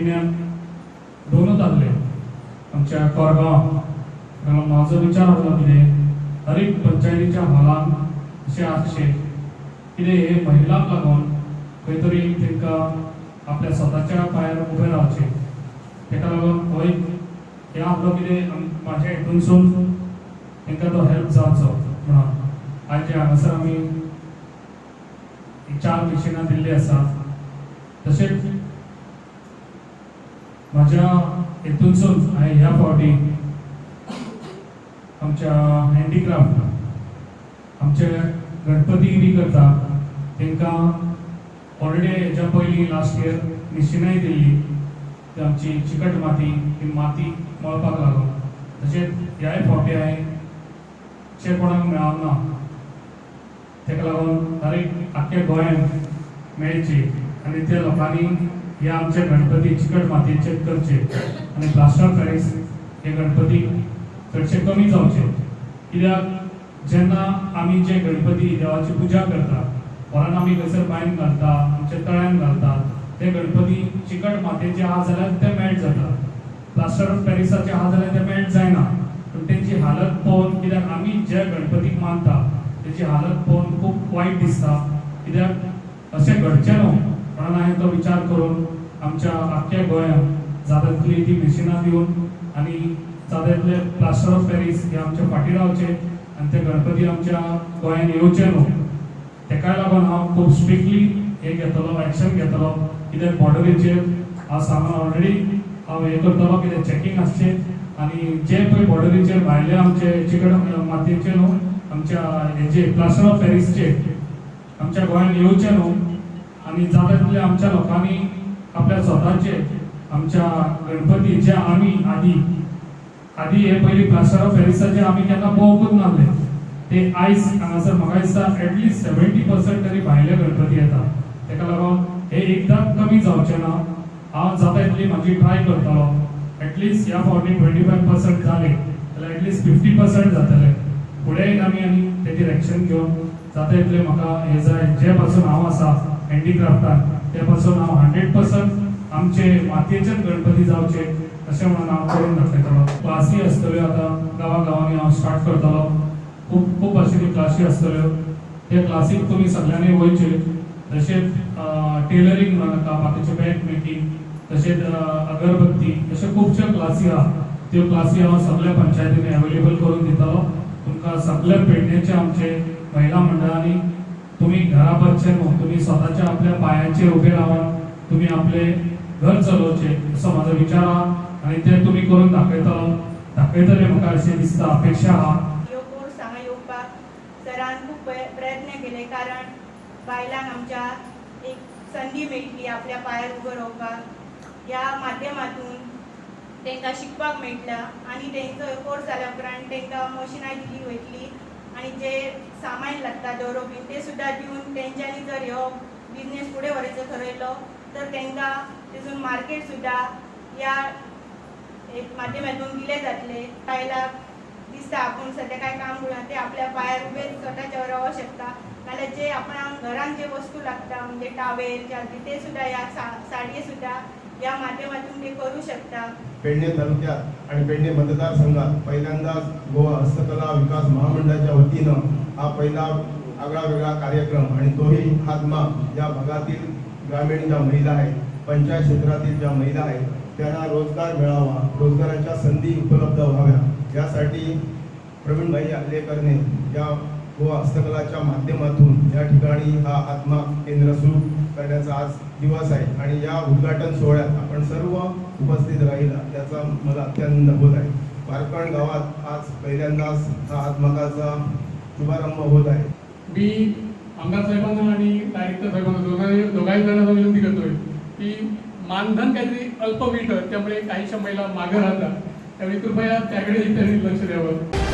म्हयन्यान दोनूच जाल्ले आमच्या कोरगांव. म्हाजो विचार आसलो कितें हर एक पंचायतीच्या हॉलान अशें आसचें कितें हे महिलांक लागून खंय तरी तांकां आपल्या स्वताच्या पांयार उबें रावचें. ताका लागून हो एक हे आपलो कितें म्हाज्या हितूनसून तांकां तो हेल्प जावचो म्हणून आज जे हांगासर आमी 4 मिशिनां दिल्लीं आसा. तशेंच म्हाज्या हितूनसून हांवें ह्या फावटी आमच्या हँडीक्राफ्ट आमचे गणपती बी करता तांकां ऑलरेडी हेच्या पयलीं लास्ट इयर मिशिनांय दिल्ली ती आमची चिकट माती ही माती मळपाक लागून. तशेंच ह्याय फावटी हांवें जे कोणाक मेळना ताका लागून हर एक आख्ख्या गोंयांत मेळची आनी त्या लोकांनी हे आमचे गणपती चिकट मातयेचे करचे आनी प्लास्टर पॅरिस हे गणपती चडशे कमी जावचे. कित्याक जेन्ना आमी जे गणपती देवाची पुजा करता वरान आमी खंयसर बांयन घालता आमच्या तळ्यान घालता ते गणपती चिकट मातयेचे आहा जाल्यार ते मेल्ट जाता. प्लास्टर ऑफ पॅरिसाचे आहा जाल्यार ते मेल्ट जायना. पूण तेंची हालत पळोवन कित्याक आमी जे गणपतीक मानता तेची हालत पळोवन खूब वायट दिसता. कित्याक अशें घडचें न्हू म्हणून हांवें तो विचार करून आमच्या आख्ख्या गोंयांत जाता तितली ती मिशिनां दिवन आनी जाता तितले प्लास्टर ऑफ पॅरिस हे आमच्या फाटीं रावचे आनी ते गणपती आमच्या गोंयांत येवचे न्हू. ताकाय लागून हांव खूब स्ट्रिक्टली हे घेतलो एक्शन घेतलो. कित्याक बॉर्डरीचेर हांव सांगून ऑलरेडी हांव हे करतलो कितें चॅकींग आसचें आनी जे पळय बॉर्डरीचेर भायले आमचे चिकट मातयेचे न्हू आमच्या हेजे प्लास्टर ऑफ पॅरिसचे आमच्या गोंयांत येवचे न्हू. आनी जाता तितले आमच्या लोकांनी आपल्या स्वताचे आमच्या गणपती जे आमी आदी हे पयलीं प्लास्टर ऑफ पॅरिसाचे आमी केन्ना पळोवंकूच नासले ते आयज हांगासर म्हाका दिसता एटलिस्ट 70% तरी भायले गणपती येता. ताका लागून हे एकदां कमी जावचें ना. हांव जाता तितली म्हाजी ट्राय करतलो. एटलिस्ट ह्या फावटी 25% जाले जाल्यार एटलिस्ट 50% जातले. फुडें आमी तेजेर एक्शन घेवन जाता तितले म्हाका हे जाय जे पासून हांव आसा हँडीक्राफ्टान ते पासून हांव 100% आमचे मातयेचेच गणपती जावचे अशें म्हणून हांव करून दाखयतलो. क्लासी आसतल्यो आतां गांवांनी हांव स्टार्ट करतलो. खूब भाशेची क्लासी आसतल्यो. त्या क्लासीक तुमी सगळ्यांनी वयचे. तशेंच टेलरींग म्हणून आसा बाकीचे बॅग मेकींग तशेंच अगरबत्ती अशे खुबश्यो क्लासी आहा. त्यो क्लासी हांव सगळ्या पंचायतींनी अवेलेबल करून दितलो. तुमकां सगळ्या पेडणेचे आमचे महिला मंडळांनी तुमी घरा बसचे न्हू तुमी स्वताच्या आपल्या पांयाचेर उबे रावन तुमी आपले घर चलोवचे असो म्हाजो विचार आहा आनी ते तुमी करून दाखयतले म्हाका अशें दिसता अपेक्षा आहा. ह्यो कोर्स हांगा येवपाक सरान खूब प्रयत्न केले कारण बायलांक आमच्या एक संदी मेळटली आपल्या पांयार उबो रावपाक. ह्या माध्यमातून तांकां शिकपाक मेळटला आनी तेंचो कोर्स जाल्या उपरांत तांकां मशिनां दिली वयतली आनी जे सामान लागता दवरप बीन ते सुद्दां दिवन तेंच्यांनी जर ह्यो बिजनेस फुडें व्हरचो ठरयलो तर तांकां तेतून मार्केट सुद्दां ह्या माध्यमातून दिले जातले. बायलांक दिसता आपूण सद्या काय काम करूं ते आपल्या पांयार उबे स्वताच्या रावूंक शकता नाल्यार जे आपण घरान जे वस्तू लागता म्हणजे टावेल चादरी ते सुद्दां ह्या साडये सुद्दां ह्या माध्यमातून ते करू शकता. पेडणे तालुक्यात आणि पेडणे मतदारसंघात पहिल्यांदाच गोवा हस्तकला विकास महामंडळाच्या वतीनं हा पहिला आगळा वेगळा कार्यक्रम आणि तोही हातमाग या भागातील ग्रामीण ज्या महिला आहेत पंचायत क्षेत्रातील ज्या महिला आहेत त्यांना रोजगार मिळावा रोजगाराच्या संधी उपलब्ध व्हाव्या यासाठी प्रवीणभाई आलेकरने या गोवा हस्तकलाच्या माध्यमातून या ठिकाणी हा हातमाग केंद्र सुरू करण्याचा आज दिवस आहे आणि या उद्घाटन सोहळ्यात आपण सर्व उपस्थित राहिला त्याचा मला अत्यंत होत आहे. वारकण गावात आज पहिल्यांदाच हा हातमागाचा शुभारंभ होत आहे. मी आमदार साहेबांना आणि डायरेक्टर साहेबांना दोघाही जणांना विनंती करतोय की मानधन काहीतरी अल्प मिळतं त्यामुळे काहीशा महिला मागे राहतात त्यामुळे कृपया त्याकडे त्यांनी लक्ष द्यावं.